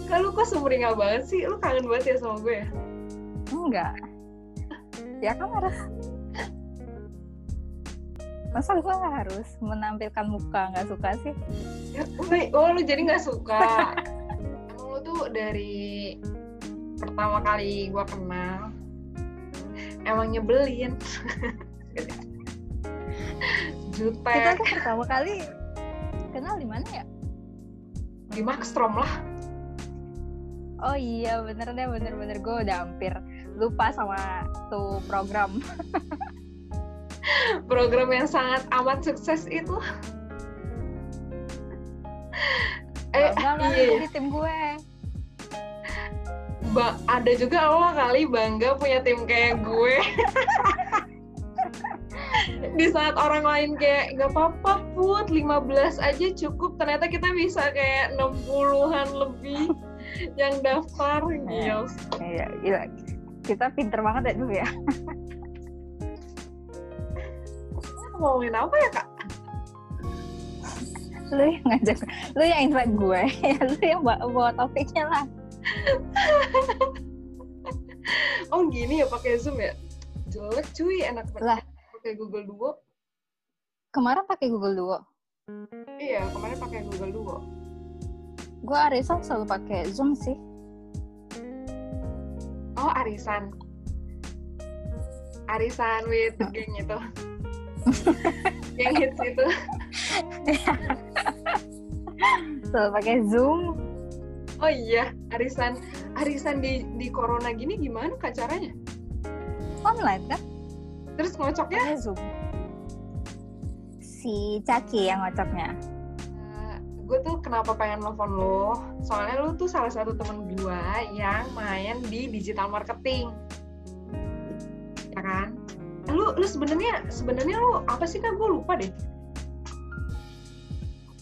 Kalau kok sumringah banget sih, lu kangen banget ya sama gue ya? Enggak. Ya kan harus. Masa gue harus menampilkan muka nggak suka sih? Ya, oh lu jadi nggak suka? Emang lu tuh dari pertama kali gue kenal emang nyebelin. Jutek. Kita tuh pertama kali kenal di mana ya? Di Maxstrom lah. Oh iya bener gue udah hampir lupa sama tuh program. Program yang sangat amat sukses itu. Bangga iya. di tim gue. Ada juga lo kali bangga punya tim kayak gue. Di saat orang lain kayak nggak apa-apa Put, 15 aja cukup, ternyata kita bisa kayak 60-an lebih yang daftar. Gila. Iya, gila. Kita pinter banget ya dulu ya. Ngomongin apa ya Kak? Lu yang ngajak, lu yang invite gue, lu yang bawa topiknya lah. Oh gini ya pakai Zoom ya? Jelek cuy, enak banget. Lah. Pakai Google Duo. Kemarin pakai Google Duo. Iya, kemarin pakai Google Duo. Gue arisan selalu pakai Zoom sih. Oh, arisan. Arisan with the gang itu. Yang hits itu. Selalu pakai Zoom. Oh iya, arisan di corona gini gimana Kak caranya? Online kan? Terus ngocoknya? Pakai Zoom. Si Caki yang ngocoknya. Gue tuh kenapa pengen nelfon lo? Soalnya lo tuh salah satu temen gue yang main di digital marketing, ya kan? Lu sebenarnya lu apa sih Kak? Gue lupa deh.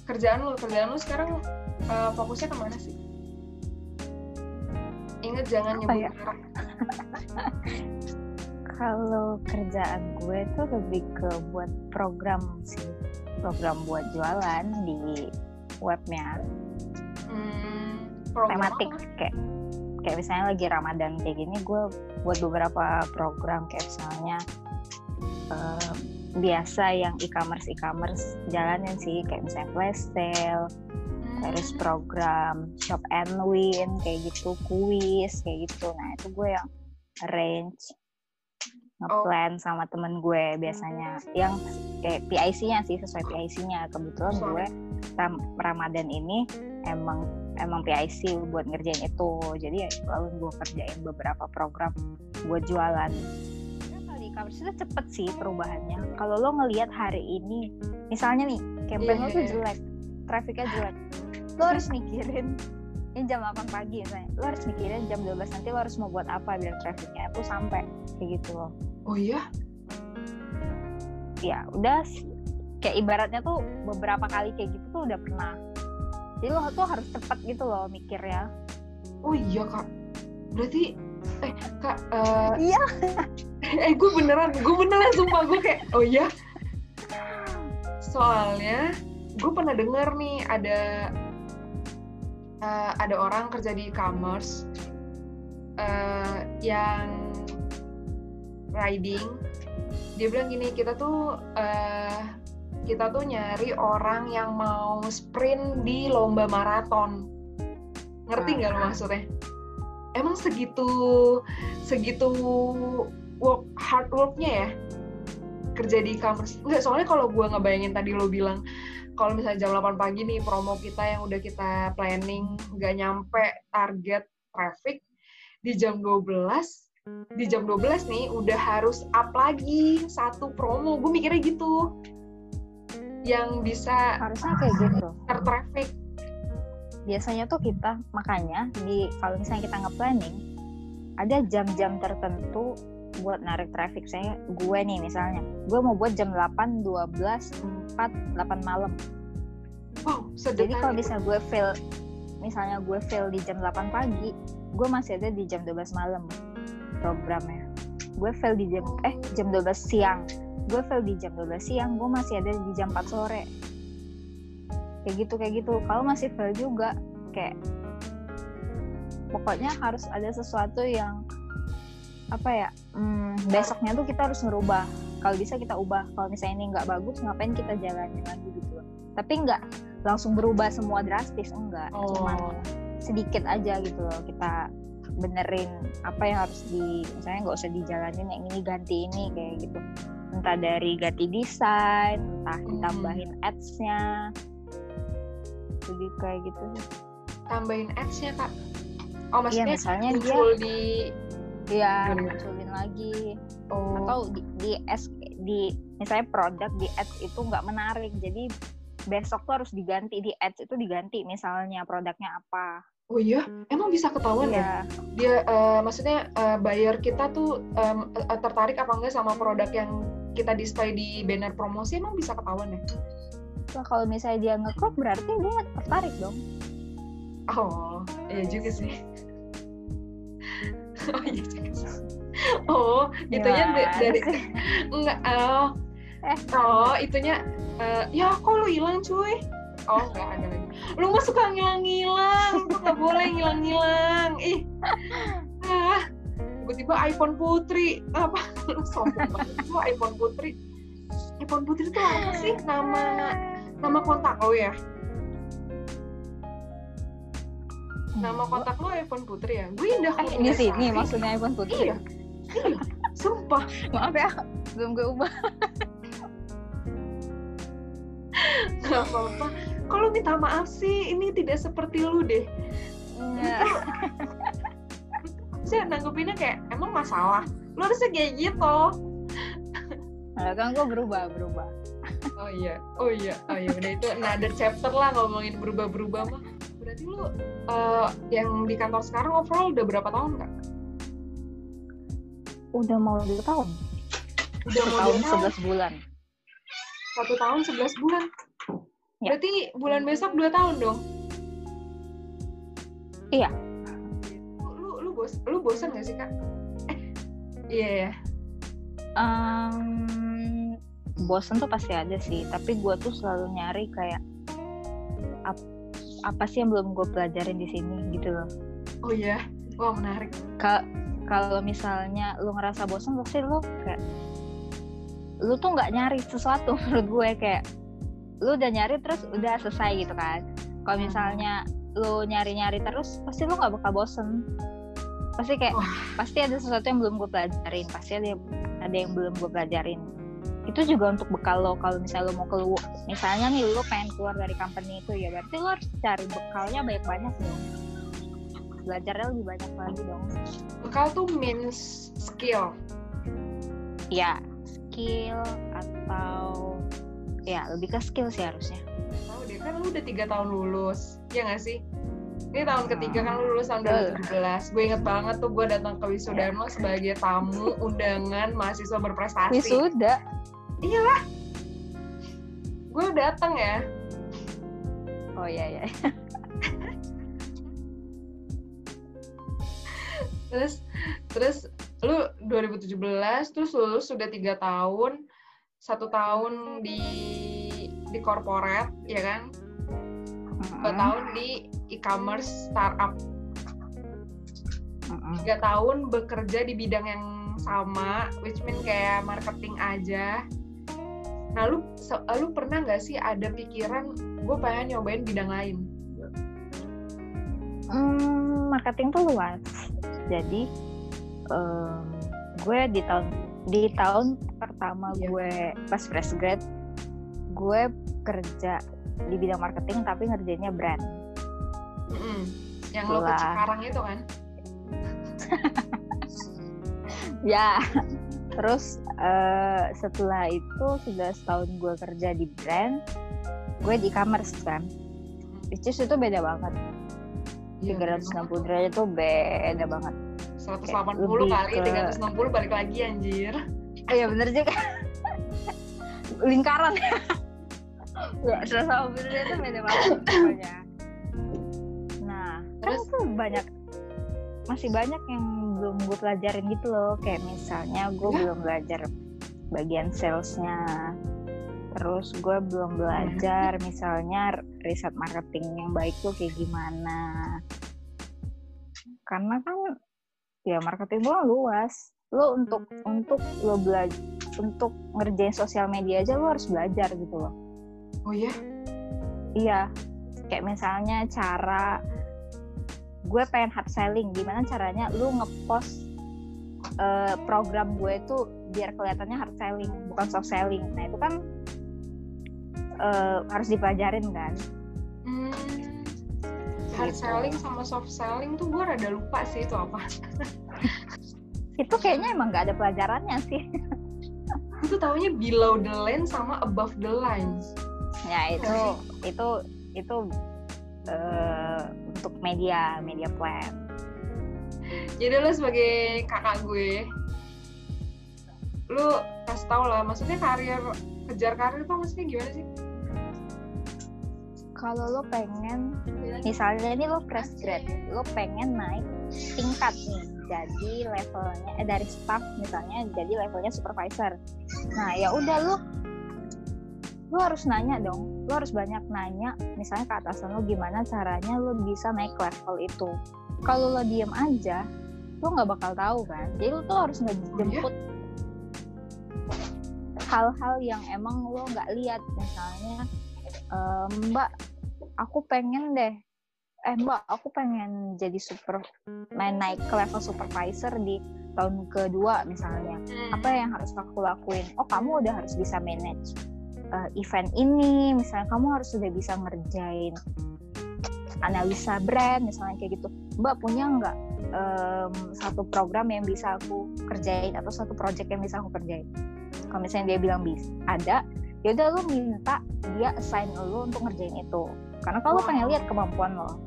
Kerjaan lu sekarang fokusnya kemana sih? Ingat jangan nyebut merek. Kalau kerjaan gue tuh lebih ke buat program sih, program buat jualan di webnya. Tematik kayak misalnya lagi Ramadan kayak gini, gue buat beberapa program kayak misalnya biasa yang e-commerce jalanin sih, kayak misalnya flash sale, terus program shop and win kayak gitu, kuis kayak gitu. Nah itu gue yang arrange, ngeplan sama temen gue biasanya, yang kayak PIC-nya sih, sesuai PIC-nya. Kebetulan gue Ramadan ini emang PIC buat ngerjain itu, jadi ya lalu gue kerjain beberapa program buat jualan. E-commerce itu cepet sih perubahannya. Kalau lo ngelihat hari ini, misalnya nih, campaign lo tuh jelek, trafficnya jelek, lo harus mikirin ini jam 8 pagi misalnya, lo harus mikirin jam 12 nanti lo harus mau buat apa biar trafficnya tuh sampai kayak gitu loh. Oh iya? Ya udah, kayak ibaratnya tuh beberapa kali kayak gitu tuh udah pernah. Jadi lo tuh harus cepet gitu loh mikirnya. Oh iya Kak, berarti Kak iya. gue beneran sumpah, gue kayak oh iya. Soalnya gue pernah dengar nih ada orang kerja di e-commerce yang riding. Dia bilang gini, kita tuh nyari orang yang mau sprint di lomba maraton. Ngerti nggak lo maksudnya? Emang segitu hard worknya ya kerja di e-commerce? Enggak, soalnya kalau gue ngebayangin tadi lo bilang kalau misalnya jam 8 pagi nih promo kita yang udah kita planning nggak nyampe target traffic, di jam 12 nih udah harus up lagi satu promo. Gue mikirnya gitu, yang bisa harusnya kayak gitu tertraffic. Biasanya tuh kita, makanya kalau misalnya kita nge-planning ada jam-jam tertentu buat narik traffic. Saya gue nih misalnya, gue mau buat jam 8, 12, 4, 8 malam. Wow, jadi kalau misalnya gue fail di jam 8 pagi, gue masih ada di jam 12 malam programnya. Gue fail di jam 12 siang, gue fail di jam 12 siang, gue masih ada di jam 4 sore. Kayak gitu. Kalau masih fail juga, kayak pokoknya harus ada sesuatu yang besoknya tuh kita harus ngerubah. Kalau bisa kita ubah. Kalau misalnya ini nggak bagus, ngapain kita jalanin lagi gitu loh. Tapi nggak langsung berubah semua drastis, enggak. Cuman sedikit aja gitu loh. Kita benerin apa yang harus misalnya nggak usah dijalanin, yang ini ganti ini kayak gitu. Entah dari ganti desain, entah ditambahin ads-nya, lebih kayak gitu. Tambahin ads-nya Kak? Oh maksudnya misalnya muncul munculin lagi. Atau di misalnya produk di ads itu nggak menarik, jadi besok tuh harus diganti, di ads itu diganti misalnya produknya apa. Oh iya? Emang bisa ketahuan ya? Dia maksudnya buyer kita tuh tertarik apa enggak sama produk yang kita display di banner promosi, emang bisa ketahuan ya? Nah, kalau misalnya dia nge-crop berarti dia tertarik dong. Oh, iya juga sih. Oh iya juga sih. Oh, itunya dari enggak itunya ya kok lu hilang cuy. Oh enggak ada lagi. Lu mah suka ngilang-ngilang, lu nggak boleh ngilang-ngilang. Ih, tiba-tiba iPhone Putri apa? Lu sombong banget. Lu iPhone Putri. iPhone Putri itu apa sih? Nama kontak lo ya? Nama kontak lo iPhone Putri ya? Gue indah di sini maksudnya iPhone Putri. Iya, sumpah. Maaf ya, belum gue ubah. Gak apa-apa. Kalau minta maaf sih, ini tidak seperti lu deh. Saya nanggepinnya kayak, emang masalah? Lu harusnya kayak gitu. Kan gue berubah. Oh iya. Udah itu another chapter lah ngomongin berubah-berubah mah. Berarti lu yang di kantor sekarang overall udah berapa tahun Kak? Udah mau 2 tahun. Udah mau 2 tahun 11 bulan. 1 tahun 11 bulan. Ya. Berarti bulan besok 2 tahun dong? Iya. Lu bosan gak sih Kak? Iya ya. Bosan tuh pasti ada sih, tapi gue tuh selalu nyari kayak apa sih yang belum gue pelajarin di sini gitu loh. Oh iya, wah menarik. Kalau misalnya lu ngerasa bosan, pasti lu kayak lu tuh nggak nyari sesuatu. Menurut gue kayak lu udah nyari terus udah selesai gitu kan. Kalau misalnya lu nyari terus, pasti lu nggak bakal bosen. Pasti kayak pasti ada sesuatu yang belum gue pelajarin, pasti ada yang belum gue pelajarin. Itu juga untuk bekal lo. Kalau misalnya lo mau keluar, misalnya nih lo pengen keluar dari company itu, ya berarti lo harus cari bekalnya banyak-banyak dong. Belajarnya lebih banyak lagi dong. Bekal tuh means skill. Ya, skill atau ya lebih ke skill sih harusnya. Tahu deh, kan lo udah 3 tahun lulus, ya nggak sih? Ini tahun ketiga kan lu lulus tahun 2017. Gue inget banget tuh gue datang ke wisudaan lo sebagai tamu undangan mahasiswa berprestasi. Wisuda? Iyalah. Gue datang ya. Oh iya. Terus lu 2017 terus lulus sudah 3 tahun, 1 tahun di corporate, ya kan? 2 tahun di e-commerce startup. 3 tahun bekerja di bidang yang sama, which mean kayak marketing aja. Nah, lu pernah nggak sih ada pikiran gue pengen nyobain bidang lain? Marketing tuh luas. Jadi gue di tahun pertama gue pas fresh grad, gue kerja di bidang marketing tapi ngerjainnya brand. Yang lo ke Cikarang itu kan? Ya. Terus setelah itu sudah setahun gue kerja di brand, gue di e-commerce kan. Which is itu beda banget. 360 derajat itu beda banget. 180 kali 360 balik lagi anjir. Iya bener juga. Lingkaran. Ya, 180 derajat itu beda banget pokoknya. Nah, terus tuh masih banyak yang belum gue pelajarin gitu loh. Kayak misalnya gue belum belajar bagian salesnya, Terus gue belum belajar misalnya riset marketing yang baik tuh kayak gimana. Karena kan ya marketing gue luas. Lo untuk lo belajar untuk ngerjain sosial media aja lo harus belajar gitu loh. Oh ya? Iya. Kayak misalnya cara gue pengen hard selling, gimana caranya lu ngepost program gue itu biar kelihatannya hard selling bukan soft selling. Nah itu kan harus dipelajarin kan. Hard selling sama soft selling tuh gue rada lupa sih itu apa. Itu kayaknya emang gak ada pelajarannya sih. Itu taunya below the line sama above the lines. Ya itu untuk media plan. Jadi lu sebagai kakak gue, lu kasih tau lah, maksudnya kejar karir tuh maksudnya gimana sih? Kalau lo pengen, misalnya ini lo fresh grad, lo pengen naik tingkat nih, jadi levelnya dari staff misalnya, jadi levelnya supervisor. Nah ya udah lo harus nanya dong, lo harus banyak nanya, misalnya ke atasan lo gimana caranya lo bisa naik level itu. Kalau lo diem aja, lo nggak bakal tahu kan. Jadi lo tuh harus ngejemput hal-hal yang emang lo nggak lihat. Misalnya, Mbak, aku pengen jadi naik ke level supervisor di tahun kedua misalnya. Apa yang harus aku lakuin? Oh, kamu udah harus bisa manage event ini. Misalnya kamu harus sudah bisa ngerjain analisa brand misalnya kayak gitu. Mbak punya nggak satu program yang bisa aku kerjain atau satu project yang bisa aku kerjain? Kalau misalnya dia bilang bisa, ada, ya udah lo minta dia assign lo untuk ngerjain itu. Karena kalau pengen lihat kemampuan lo.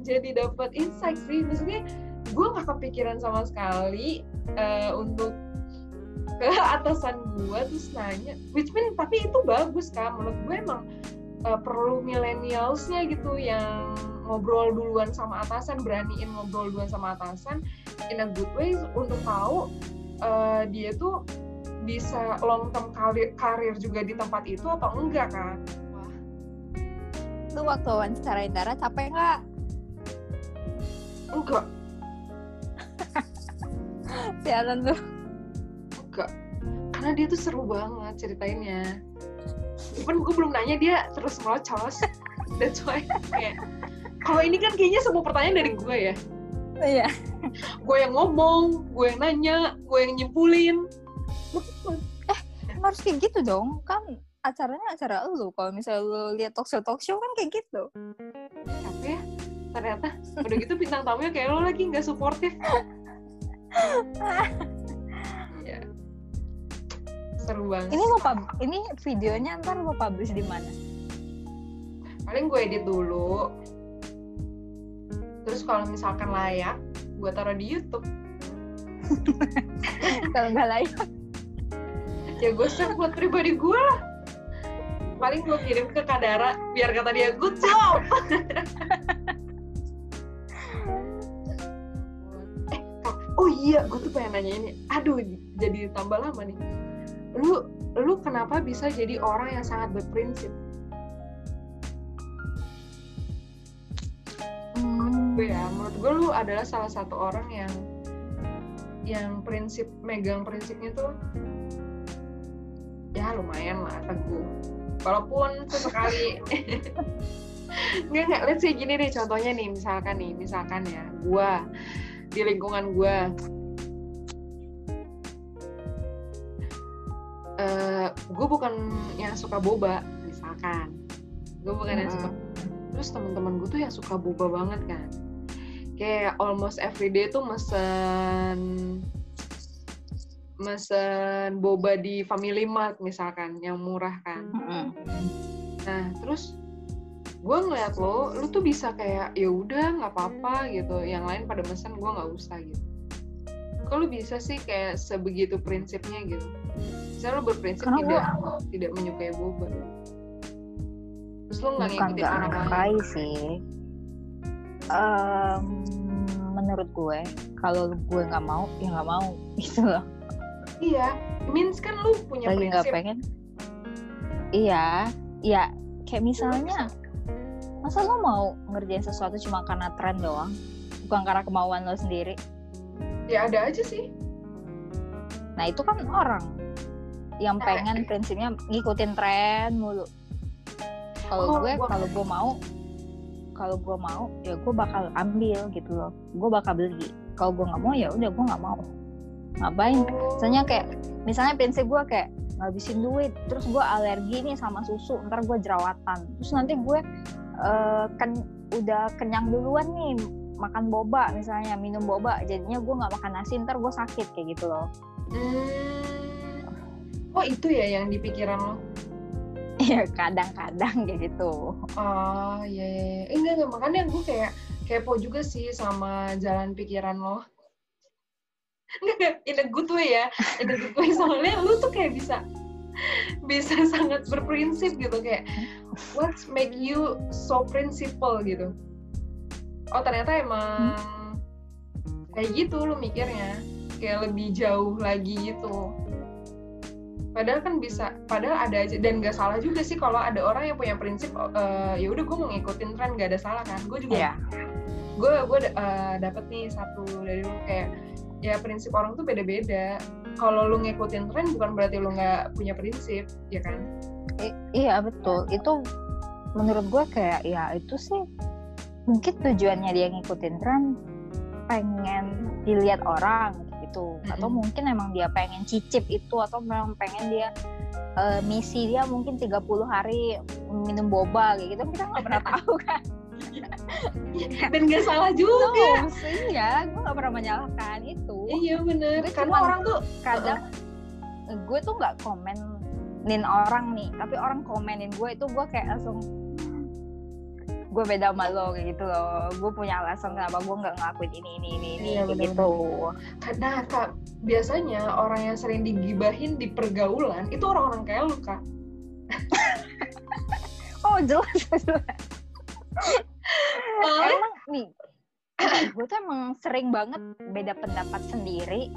Jadi dapat insight sih, maksudnya gue nggak kepikiran sama sekali untuk ke atasan gue terus nanya, which mean tapi itu bagus kan, menurut gue emang perlu millennials-nya gitu yang ngobrol duluan sama atasan, beraniin ngobrol duluan sama atasan in a good way untuk tahu dia tuh bisa long term karir juga di tempat itu atau enggak kan. Wah. Lu waktu wawancarain Dara capek nggak? Enggak. Sialan lu. Enggak. Karena dia tuh seru banget ceritainnya. Cuman gue belum nanya, dia terus ngelocos. That's why kayak kalau ini kan kayaknya semua pertanyaan dari gue ya. Iya. Gue yang ngomong, gue yang nanya, gue yang nyimpulin. Harus kayak gitu dong. Kan acaranya acara lu. Kalau misalnya lu lihat talk show kan kayak gitu. Tapi ya, ternyata udah gitu bintang tamunya kayak lo lagi nggak suportif. Ya. Seru banget. Ini videonya ntar lo publish di mana? Paling gue edit dulu. Terus kalau misalkan layak, gue taruh di YouTube. Kalau nggak layak, ya gue save buat pribadi gue lah. Paling gue kirim ke Kadara biar kata dia good job. Oh iya, gue tuh pengen nanya ini. Aduh, jadi tambah lama nih. Lu kenapa bisa jadi orang yang sangat berprinsip? Menurut gue lu adalah salah satu orang yang megang prinsipnya tuh ya lumayan lah teguh. Walaupun sesekali nggak, let's say gini deh contohnya nih, misalkan ya gue di lingkungan gue bukan yang suka boba misalkan, gue bukan yang suka, terus teman-teman gue tuh yang suka boba banget kan, kayak almost everyday tuh mesen boba di Family Mart misalkan yang murah kan. Nah terus gue ngeliat lu tuh bisa kayak ya udah nggak apa-apa gitu, yang lain pada mesen gue nggak usah gitu. Kok lu bisa sih kayak sebegitu prinsipnya gitu? Misalnya lu berprinsip tidak menyukai boba, terus lu nggak ngikutin orang lain sih. Menurut gue kalau gue nggak mau ya nggak mau gitu loh. Iya, means kan lu punya lagi prinsip. Nggak pengen. Iya, ya kayak misalnya, masa lo mau ngerjain sesuatu cuma karena tren doang, bukan karena kemauan lo sendiri? Ya ada aja sih. Nah itu kan orang yang pengen prinsipnya ngikutin tren mulu. Kalau gue mau ya gue bakal ambil gitu loh, gue bakal beli. Kalau gue nggak mau ya udah gue nggak mau. Ngapain? Misalnya prinsip gue kayak ngabisin duit, terus gue alergi nih sama susu, ntar gue jerawatan, terus nanti gue udah kenyang duluan nih makan boba misalnya, minum boba, jadinya gue nggak makan nasi, ntar gue sakit kayak gitu loh. Oh itu ya yang di pikiran lo? Iya kadang-kadang kayak gitu. Oh iya. Enggak makanya gue kayak kepo juga sih sama jalan pikiran lo. Enggak, in a good way ya. In a good way, soalnya lu tuh kayak bisa sangat berprinsip gitu, kayak what make you so principle gitu. Oh ternyata emang kayak gitu lu mikirnya, kayak lebih jauh lagi gitu. Padahal kan bisa, padahal ada aja, dan nggak salah juga sih kalau ada orang yang punya prinsip ya udah gue mau ngikutin tren, nggak ada salah kan. Gue juga gue dapet nih satu dari lu, kayak ya prinsip orang tuh beda-beda. Kalau lu ngikutin tren bukan berarti lu nggak punya prinsip, ya kan? Iya betul. Itu menurut gue kayak ya itu sih mungkin tujuannya dia ngikutin tren pengen dilihat orang gitu, atau mungkin emang dia pengen cicip itu, atau memang pengen dia misi dia mungkin 30 hari minum boba kayak gitu, kita nggak pernah tahu kan. Dan nggak salah juga. Iya, gue nggak pernah menyalahkan itu. Iya bener. Karena orang tuh kadang gue tuh nggak komenin orang nih, tapi orang komenin gue itu gue kayak langsung, gue beda sama lo kayak gitu loh. Gue punya alasan kenapa gue nggak ngelakuin ini iya, kayak gitu. Nah Kak, biasanya orang yang sering digibahin di pergaulan itu orang-orang kayak lu Kak. Oh jelas. Emang nih, gue tuh emang sering banget beda pendapat sendiri.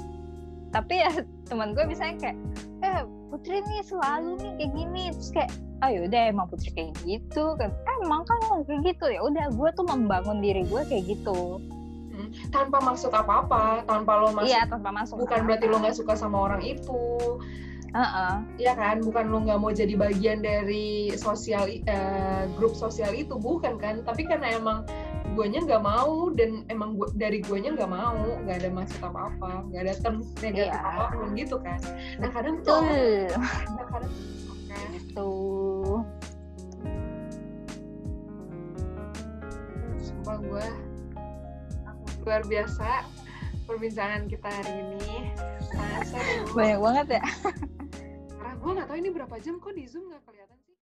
Tapi ya teman gue misalnya kayak, Putri nih selalu nih kayak gini, terus kayak, ayo udah emang Putri kayak gitu kan, emang kan kayak gitu, ya udah gue tuh membangun diri gue kayak gitu. Tanpa maksud apa-apa, tanpa tanpa maksud bukan apa-apa. Berarti lo nggak suka sama orang itu. Iya kan, bukan lo nggak mau jadi bagian dari grup sosial itu, bukan kan, tapi karena emang guanya nggak mau, dan emang dari guanya nggak mau, nggak ada maksud apa-apa, nggak ada terms negatif apapun gitu kan. Nah kadang tuh tuh sumpah gue luar biasa perbincangan kita hari ini. Banyak banget ya. Karena gue nggak tahu ini berapa jam, kok di Zoom nggak kelihatan.